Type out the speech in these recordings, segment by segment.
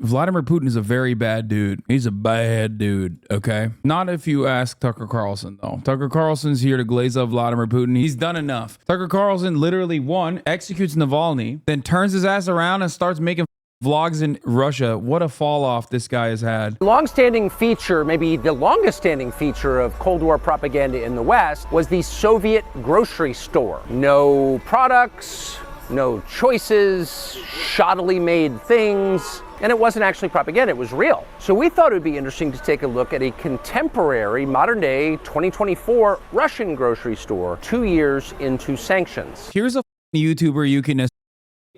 Vladimir Putin is a very bad dude. He's a bad dude, okay? Not if you ask Tucker Carlson, though. Tucker Carlson's here to glaze up Vladimir Putin. He's done enough. Tucker Carlson literally, one, executes Navalny, then turns his ass around and starts making vlogs in Russia. What a fall off this guy has had. Long-standing feature, maybe the longest standing feature of Cold War propaganda in the West was the Soviet grocery store. No products, no choices, shoddily made things, and it wasn't actually propaganda, it was real. So we thought it would be interesting to take a look at a contemporary, modern day, 2024 Russian grocery store 2 years into sanctions. Here's a YouTuber you can,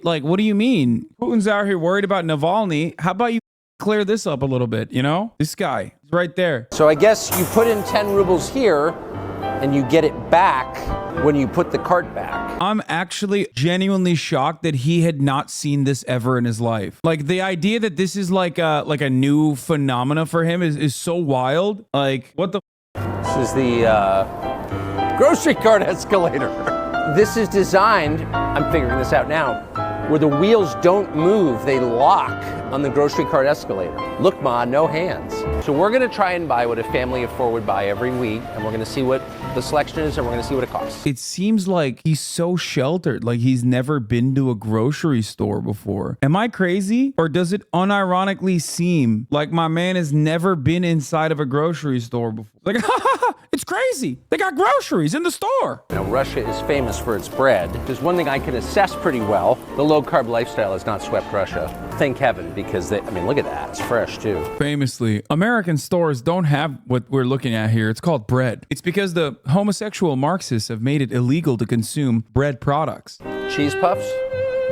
like, what do you mean? Putin's out here worried about Navalny. How about you clear this up a little bit, you know? This guy is right there. So I guess you put in 10 rubles here and you get it back when you put the cart back. I'm actually genuinely shocked that he had not seen this ever in his life. Like, the idea that this is like a new phenomena for him is so wild. Like, what the This is the grocery cart escalator. This is designed, I'm figuring this out now, where the wheels don't move, they lock on the grocery cart escalator. Look, Ma, no hands. So we're gonna try and buy what a family of four would buy every week, and we're gonna see what the selection is, and we're gonna see what it costs. It seems like he's so sheltered, like he's never been to a grocery store before. Am I crazy? Or does it unironically seem like my man has never been inside of a grocery store before? Like, it's crazy. They got groceries in the store. Now, Russia is famous for its bread. There's one thing I can assess pretty well. The low-carb lifestyle has not swept Russia. Thank heaven, because I mean, look at that. It's fresh, too. Famously, American stores don't have what we're looking at here. It's called bread. It's because the homosexual Marxists have made it illegal to consume bread products. Cheese puffs?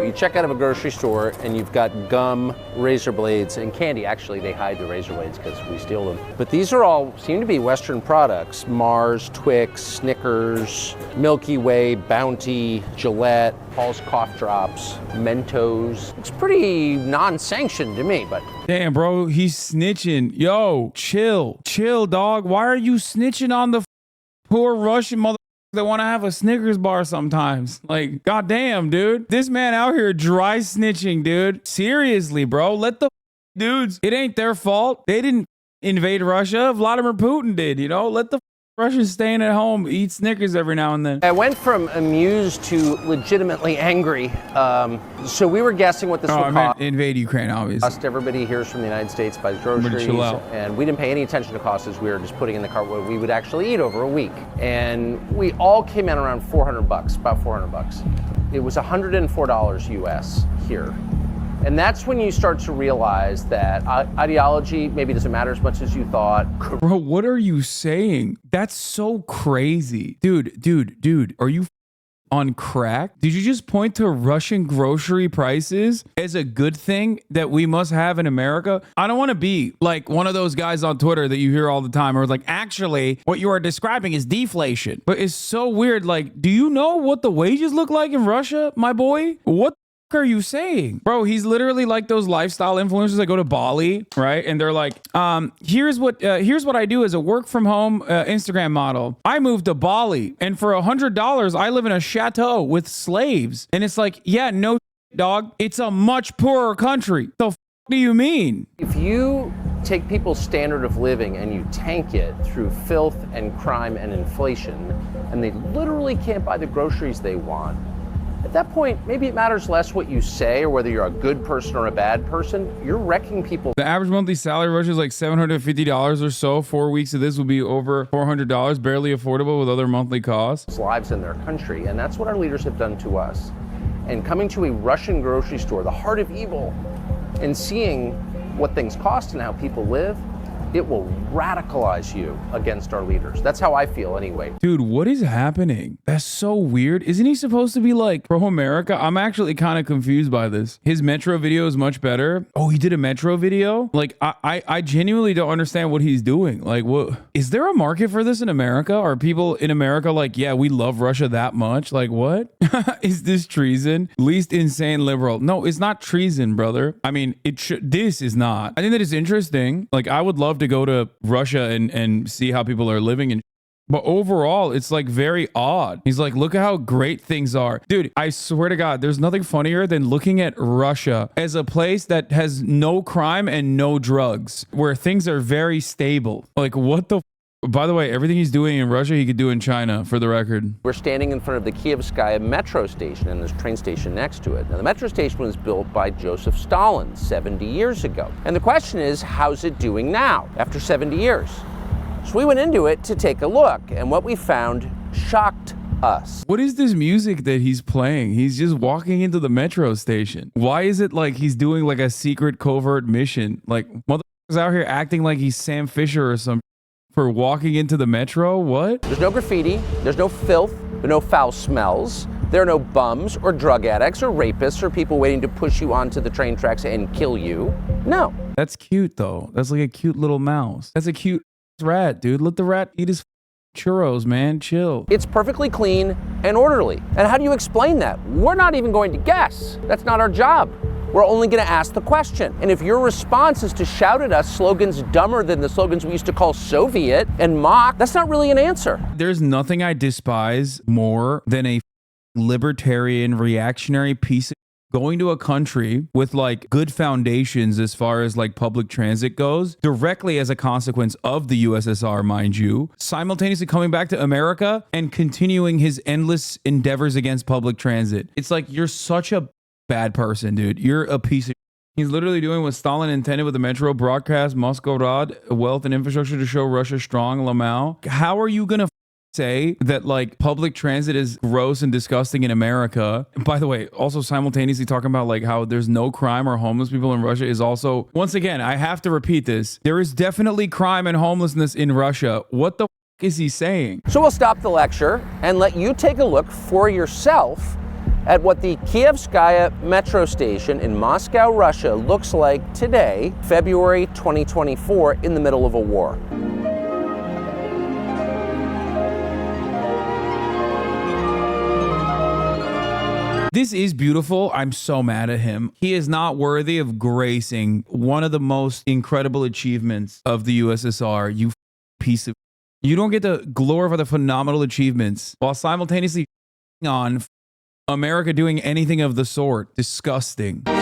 You check out of a grocery store and you've got gum, razor blades, and candy. Actually, they hide the razor blades because we steal them. But these are all seem to be Western products. Mars, Twix, Snickers, Milky Way, Bounty, Gillette, Paul's Cough Drops, Mentos. It's pretty non-sanctioned to me, but... Damn, bro, he's snitching. Yo, chill. Chill, dog. Why are you snitching on the poor Russian mother that want to have a Snickers bar sometimes? Like, goddamn, dude. This man out here dry snitching, dude. Seriously, bro. Let the dudes, it ain't their fault. They didn't invade Russia. Vladimir Putin did, you know? Let the Russians staying at home, eat Snickers every now and then. I went from amused to legitimately angry. So we were guessing what this would cost. Invade Ukraine, obviously. Everybody hears from the United States, buys groceries, and we didn't pay any attention to costs as we were just putting in the cart what we would actually eat over a week. And we all came in around $400, about $400. It was $104 US here. And that's when you start to realize that ideology maybe doesn't matter as much as you thought. Bro, what are you saying? That's so crazy. Dude, are you on crack? Did you just point to Russian grocery prices as a good thing that we must have in America? I don't want to be like one of those guys on Twitter that you hear all the time, or like, actually, what you are describing is deflation. But it's so weird. Like, do you know what the wages look like in Russia, my boy? What are you saying? Bro, he's literally like those lifestyle influencers that go to Bali, right? And they're like, here's what I do as a work from home Instagram model. I moved to Bali, and for $100, I live in a chateau with slaves. And it's like, yeah, no, dog. It's a much poorer country. The f do you mean? If you take people's standard of living and you tank it through filth and crime and inflation, and they literally can't buy the groceries they want, at that point, maybe it matters less what you say or whether you're a good person or a bad person. You're wrecking people. The average monthly salary in Russia is like $750 or so. 4 weeks of this will be over $400, barely affordable with other monthly costs. Lives in their country, and that's what our leaders have done to us. And coming to a Russian grocery store, the heart of evil, and seeing what things cost and how people live, it will radicalize you against our leaders. That's how I feel anyway. Dude, what is happening? That's so weird. Isn't he supposed to be like pro-America? I'm actually kind of confused by this. His Metro video is much better. Oh, he did a Metro video? Like, I genuinely don't understand what he's doing. Like, what? Is there a market for this in America? Are people in America like, yeah, we love Russia that much? Like, what? Is this treason? Least insane liberal. No, it's not treason, brother. I mean, this is not. I think that it's interesting. Like, I would love to go to Russia and see how people are living and But overall, it's like very odd. He's like, look at how great things are. Dude, I swear to God, there's nothing funnier than looking at Russia as a place that has no crime and no drugs, where things are very stable. Like, what the by the way, everything he's doing in Russia, he could do in China, for the record. We're standing in front of the Kievskaya metro station, and there's a train station next to it. Now, the metro station was built by Joseph Stalin 70 years ago. And the question is, how's it doing now, after 70 years? So we went into it to take a look, and what we found shocked us. What is this music that he's playing? He's just walking into the metro station. Why is it like he's doing like a secret covert mission? Like, motherfuckers out here acting like he's Sam Fisher or something for walking into the metro? What? There's no graffiti, there's no filth, there are no foul smells, there are no bums or drug addicts or rapists or people waiting to push you onto the train tracks and kill you. No. That's cute though. That's like a cute little mouse. That's a cute rat, dude. Let the rat eat his churros, man. Chill. It's perfectly clean and orderly. And how do you explain that? We're not even going to guess. That's not our job. We're only going to ask the question. And if your response is to shout at us slogans dumber than the slogans we used to call Soviet and mock, that's not really an answer. There's nothing I despise more than a libertarian, reactionary piece of going to a country with like good foundations as far as like public transit goes, directly as a consequence of the USSR, mind you, simultaneously coming back to America and continuing his endless endeavors against public transit. It's like, you're such a bad person, dude. You're a piece of. He's literally doing what Stalin intended with the metro, broadcast Moscow wealth and infrastructure to show Russia strong. Lamau. How are you gonna say that like public transit is gross and disgusting in America? By the way, also simultaneously talking about like how there's no crime or homeless people in Russia is also, once again, I have to repeat this. There is definitely crime and homelessness in Russia. What the is he saying? So we'll stop the lecture and let you take a look for yourself at what the Kievskaya metro station in Moscow, Russia looks like today, February 2024, in the middle of a war. This is beautiful. I'm so mad at him. He is not worthy of gracing one of the most incredible achievements of the USSR, you piece of. You don't get to glorify the phenomenal achievements while simultaneously on America doing anything of the sort. Disgusting. I'm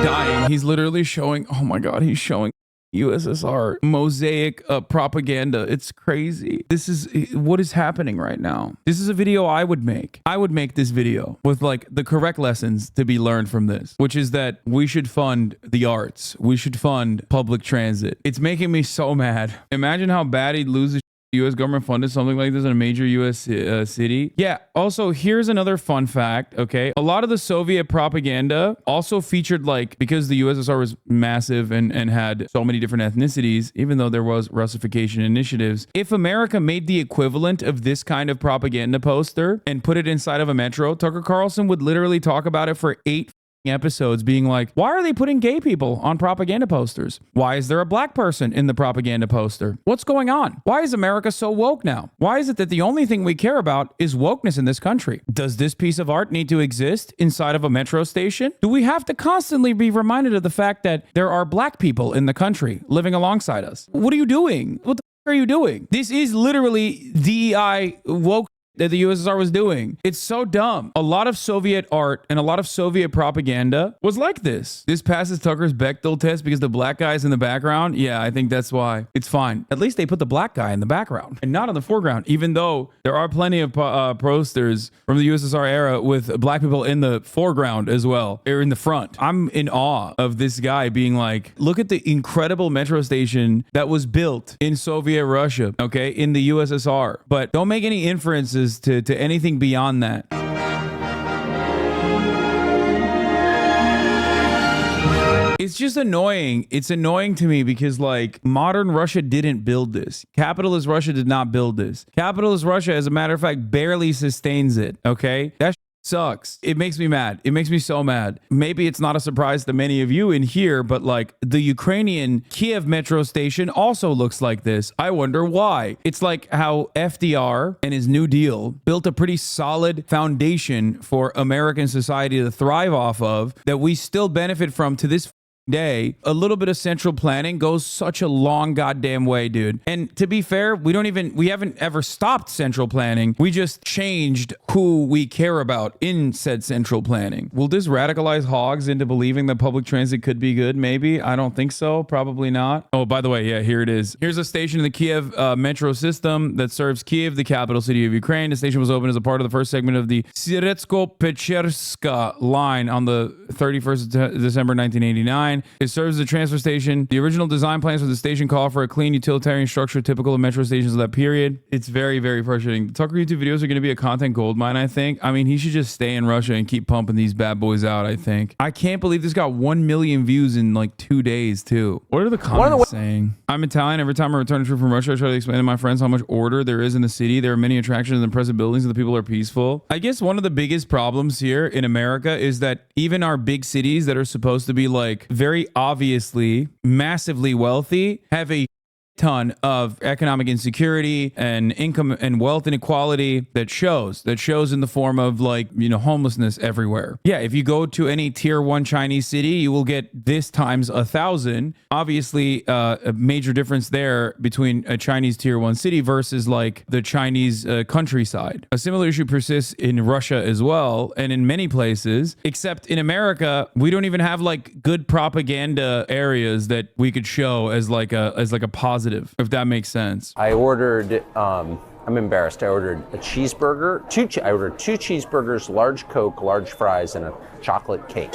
dying. He's literally showing, oh my God, he's showing USSR mosaic propaganda. It's crazy. This is what is happening right now. This is a video I would make. I would make this video with like the correct lessons to be learned from this, which is that we should fund the arts. We should fund public transit. It's making me so mad. Imagine how bad he'd lose his U.S. government funded something like this in a major U.S. city. Yeah. Also, here's another fun fact. Okay. A lot of the Soviet propaganda also featured like, because the USSR was massive and had so many different ethnicities, even though there was Russification initiatives, if America made the equivalent of this kind of propaganda poster and put it inside of a metro, Tucker Carlson would literally talk about it for 8 episodes being like, why are they putting gay people on propaganda posters? Why is there a black person in the propaganda poster? What's going on? Why is America so woke now? Why is it that the only thing we care about is wokeness in this country? Does this piece of art need to exist inside of a metro station? Do we have to constantly be reminded of the fact that there are black people in the country living alongside us? What are you doing? What the are you doing? This is literally DEI woke that the USSR was doing. It's so dumb. A lot of Soviet art and a lot of Soviet propaganda was like this. This passes Tucker's Bechdel test because the black guy's in the background. Yeah, I think that's why. It's fine. At least they put the black guy in the background and not in the foreground, even though there are plenty of posters from the USSR era with black people in the foreground as well, or in the front. I'm in awe of this guy being like, look at the incredible metro station that was built in Soviet Russia, okay, in the USSR. But don't make any inferences to anything beyond that. It's just annoying. It's annoying to me because like modern Russia didn't build this. Capitalist Russia did not build this. Capitalist Russia, as a matter of fact, barely sustains it. Okay? That sucks. It makes me mad. It makes me so mad. Maybe it's not a surprise to many of you in here, but like the Ukrainian Kiev metro station also looks like this. I wonder why. It's like how FDR and his New Deal built a pretty solid foundation for American society to thrive off of that we still benefit from to this day, a little bit of central planning goes such a long goddamn way, dude. And to be fair, we haven't ever stopped central planning. We just changed who we care about in said central planning. Will this radicalize hogs into believing that public transit could be good? Maybe. I don't think so. Probably not. Oh, by the way, yeah, here it is. Here's a station in the Kiev metro system that serves Kiev, the capital city of Ukraine. The station was opened as a part of the first segment of the Syretsko-Pecherska line on the 31st of December 1989. It serves as a transfer station. The original design plans for the station call for a clean utilitarian structure typical of metro stations of that period. It's very, very frustrating. The Tucker YouTube videos are going to be a content goldmine, I think. I mean, he should just stay in Russia and keep pumping these bad boys out, I think. I can't believe this got 1 million views in like 2 days, too. What are the comments saying? I'm Italian. Every time I return a trip from Russia, I try to explain to my friends how much order there is in the city. There are many attractions and impressive buildings, and the people are peaceful. I guess one of the biggest problems here in America is that even our big cities that are supposed to be like very obviously massively wealthy have a ton of economic insecurity and income and wealth inequality that shows in the form of like, you know, homelessness everywhere. Yeah, if you go to any tier 1 Chinese city, you will get this times 1,000. Obviously, a major difference there between a Chinese tier 1 city versus like the Chinese countryside. A similar issue persists in Russia as well, and in many places, except in America, we don't even have like good propaganda areas that we could show as like a positive, if that makes sense. I ordered, I'm embarrassed. I ordered a cheeseburger, I ordered 2 cheeseburgers, large Coke, large fries, and a chocolate cake.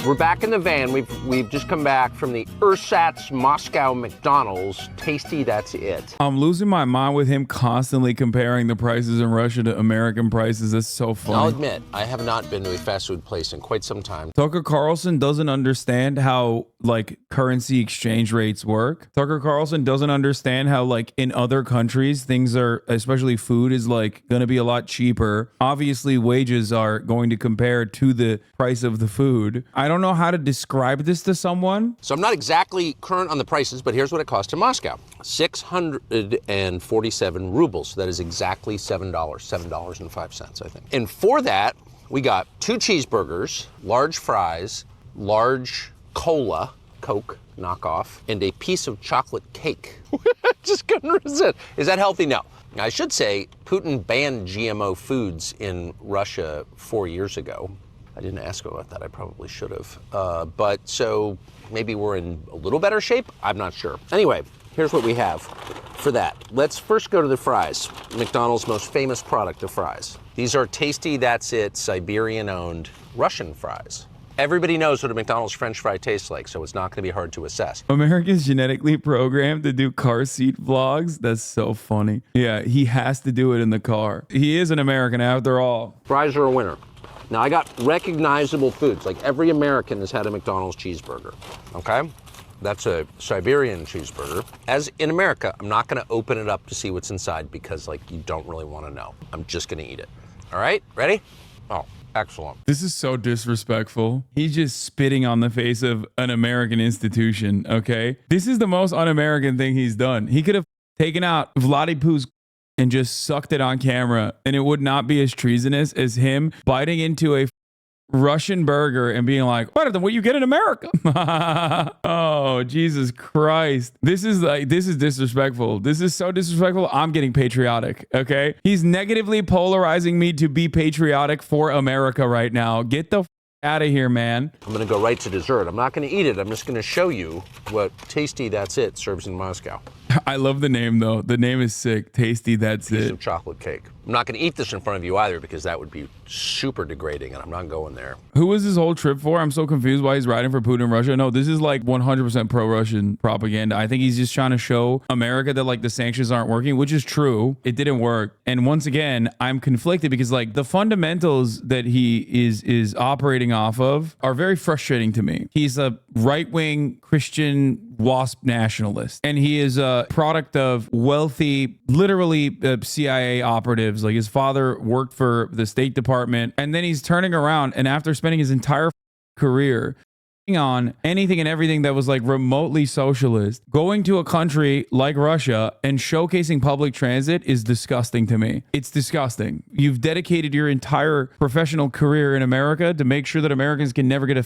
We're back in the van. We've just come back from the Ersatz Moscow McDonald's. Tasty, that's it. I'm losing my mind with him constantly comparing the prices in Russia to American prices. That's so funny. I'll admit, I have not been to a fast food place in quite some time. Tucker Carlson doesn't understand how like currency exchange rates work. Tucker Carlson doesn't understand how like in other countries things are, especially food, is like going to be a lot cheaper. Obviously wages are going to compare to the price of the food. I don't know how to describe this to someone. So I'm not exactly current on the prices, but here's what it cost in Moscow. 647 rubles. That is exactly $7.05, I think. And for that, we got 2 cheeseburgers, large fries, large cola, Coke knockoff, and a piece of chocolate cake. Just couldn't resist. Is that healthy? No. Now, I should say Putin banned GMO foods in Russia 4 years ago. I didn't ask about that. I probably should have. But so maybe we're in a little better shape. I'm not sure. Anyway, here's what we have for that. Let's first go to the fries. McDonald's most famous product, the fries. These are tasty, that's it, Siberian-owned Russian fries. Everybody knows what a McDonald's French fry tastes like, so it's not going to be hard to assess. America's genetically programmed to do car seat vlogs. That's so funny. Yeah, he has to do it in the car. He is an American after all. Fries are a winner. Now, I got recognizable foods. Like every American has had a McDonald's cheeseburger, okay? That's a Siberian cheeseburger. As in America, I'm not gonna open it up to see what's inside because like you don't really wanna know. I'm just gonna eat it. All right, ready? Oh, excellent. This is so disrespectful. He's just spitting on the face of an American institution, okay? This is the most un-American thing he's done. He could have taken out Vladipoo's and just sucked it on camera, and it would not be as treasonous as him biting into a Russian burger and being like, better than what you get in America. Oh, Jesus Christ. This is disrespectful. This is so disrespectful. I'm getting patriotic, okay? He's negatively polarizing me to be patriotic for America right now. Get the out of here, man. I'm gonna go right to dessert. I'm not gonna eat it. I'm just gonna show you what Tasty That's It serves in Moscow. I love the name though. The name is sick. Tasty That's It. Piece of chocolate cake. I'm not gonna eat this in front of you either because that would be super degrading and I'm not going there. Who was this whole trip for? I'm so confused why he's riding for Putin in Russia. No, this is like 100% pro-Russian propaganda. I think he's just trying to show America that like the sanctions aren't working, which is true. It didn't work. And once again, I'm conflicted because like the fundamentals that he is operating off of are very frustrating to me. He's a right-wing Christian WASP nationalist, and he is a product of wealthy, literally CIA operatives. Like his father worked for the State Department, and then he's turning around, and after spending his entire career on anything and everything that was like remotely socialist. Going to a country like Russia and showcasing public transit is disgusting to me. It's disgusting. You've dedicated your entire professional career in America to make sure that Americans can never get a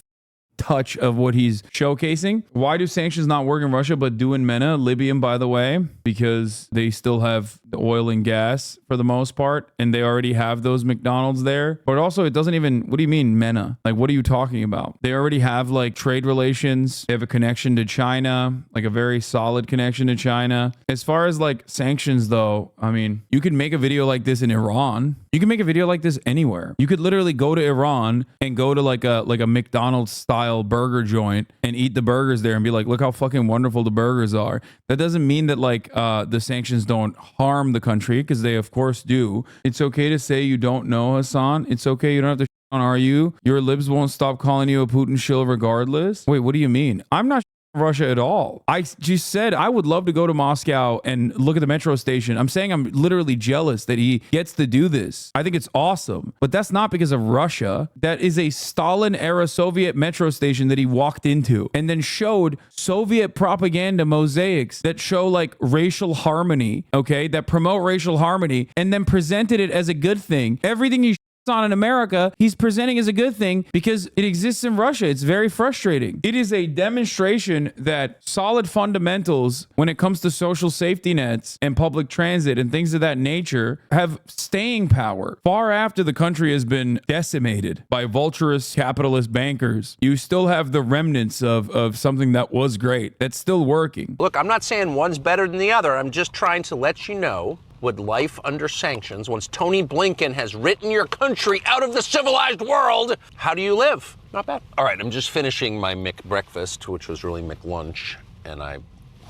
touch of what he's showcasing. Why do sanctions not work in Russia but do in MENA? Libyan, by the way, because they still have the oil and gas for the most part, and they already have those McDonald's there. But also, it doesn't even, what do you mean MENA? Like, what are you talking about? They already have like trade relations. They have a connection to China, like a very solid connection to China. As far as like sanctions though, I mean, you could make a video like this in Iran. You can make a video like this anywhere. You could literally go to Iran and go to like a McDonald's style burger joint and eat the burgers there and be like, look how fucking wonderful the burgers are. That doesn't mean that like the sanctions don't harm the country, because they of course do. It's okay to say you don't know, Hasan. It's okay. You don't have to on RU. Your libs won't stop calling you a Putin shill regardless. Wait, what do you mean? I'm not Russia at all. I just said I would love to go to Moscow and look at the metro station. I'm saying I'm literally jealous that he gets to do this. I think it's awesome, but that's not because of Russia. That is a Stalin era Soviet metro station that he walked into and then showed Soviet propaganda mosaics that show like racial harmony, okay, that promote racial harmony, and then presented it as a good thing. Everything he on in America, he's presenting as a good thing because it exists in Russia. It's very frustrating. It is a demonstration that solid fundamentals when it comes to social safety nets and public transit and things of that nature have staying power far after the country has been decimated by vulturous capitalist bankers. You still have the remnants of something that was great that's still working. Look, I'm not saying one's better than the other. I'm just trying to let you know what life under sanctions, once Tony Blinken has written your country out of the civilized world, how do you live? Not bad. All right, I'm just finishing my McBreakfast, which was really McLunch, and I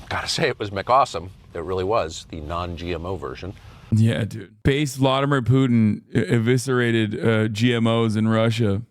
gotta say it was McAwesome. It really was, the non-GMO version. Yeah, dude. Base Vladimir Putin eviscerated GMOs in Russia.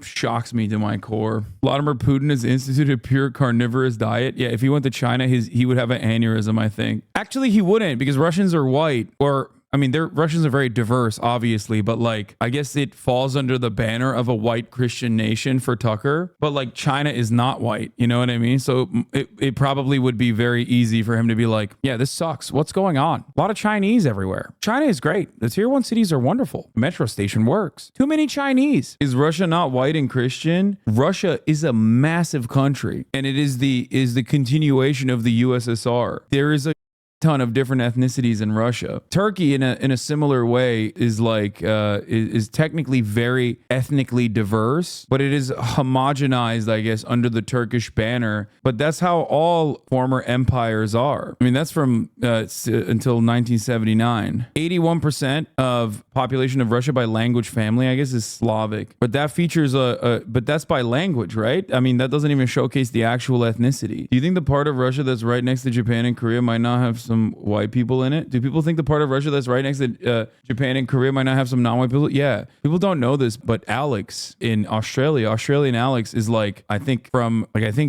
Shocks me to my core. Vladimir Putin has instituted a pure carnivorous diet. Yeah, if he went to China, he would have an aneurysm, I think. Actually, he wouldn't, because Russians are white, or I mean, Russians are very diverse, obviously, but like, I guess it falls under the banner of a white Christian nation for Tucker. But like, China is not white, you know what I mean? So it probably would be very easy for him to be like, yeah, this sucks. What's going on? A lot of Chinese everywhere. China is great. The tier 1 cities are wonderful. The metro station works. Too many Chinese. Is Russia not white and Christian? Russia is a massive country, and it is the continuation of the USSR. There is a ton of different ethnicities in Russia. Turkey, in a similar way, is like is technically very ethnically diverse, but it is homogenized, I guess, under the Turkish banner. But that's how all former empires are. I mean, that's from until 1979. 81% of population of Russia by language family, I guess, is Slavic. But that features but that's by language, right? I mean, that doesn't even showcase the actual ethnicity. Do you think the part of Russia that's right next to Japan and Korea might not have some white people in it? Do people think the part of Russia that's right next to Japan and Korea might not have some non-white people? Yeah, people don't know this, but Alex in Australia, Australian Alex is like, I think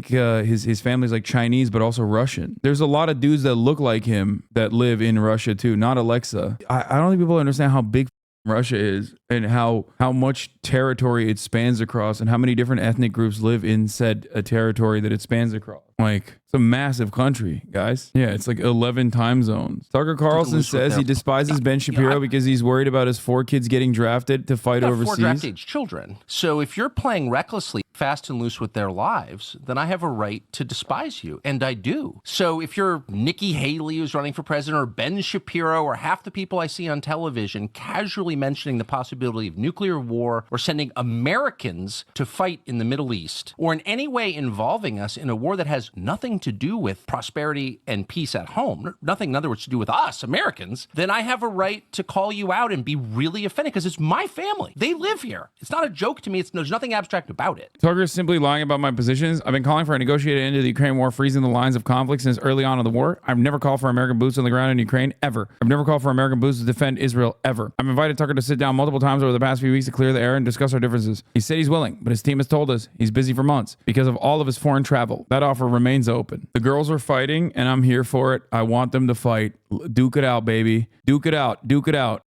his family's like Chinese, but also Russian. There's a lot of dudes that look like him that live in Russia too, not Alexa. I don't think people understand how big Russia is and how much territory it spans across and how many different ethnic groups live in said territory that it spans across. Like, it's a massive country, guys. Yeah, it's like 11 time zones. Tucker Carlson says he despises Ben Shapiro because he's worried about his 4 kids getting drafted to fight overseas. 4 draft age children. So if you're playing recklessly, fast and loose with their lives, then I have a right to despise you, and I do. So if you're Nikki Haley, who's running for president, or Ben Shapiro, or half the people I see on television casually mentioning the possibility of nuclear war or sending Americans to fight in the Middle East, or in any way involving us in a war that has nothing to do with prosperity and peace at home, nothing in other words to do with us, Americans, then I have a right to call you out and be really offended because it's my family. They live here. It's not a joke to me. There's nothing abstract about it. Tucker is simply lying about my positions. I've been calling for a negotiated end to the Ukraine war, freezing the lines of conflict since early on in the war. I've never called for American boots on the ground in Ukraine, ever. I've never called for American boots to defend Israel, ever. I've invited Tucker to sit down multiple times over the past few weeks to clear the air and discuss our differences. He said he's willing, but his team has told us he's busy for months because of all of his foreign travel. That offer remains open. The girls are fighting, and I'm here for it. I want them to fight. Duke it out, baby. Duke it out. Duke it out.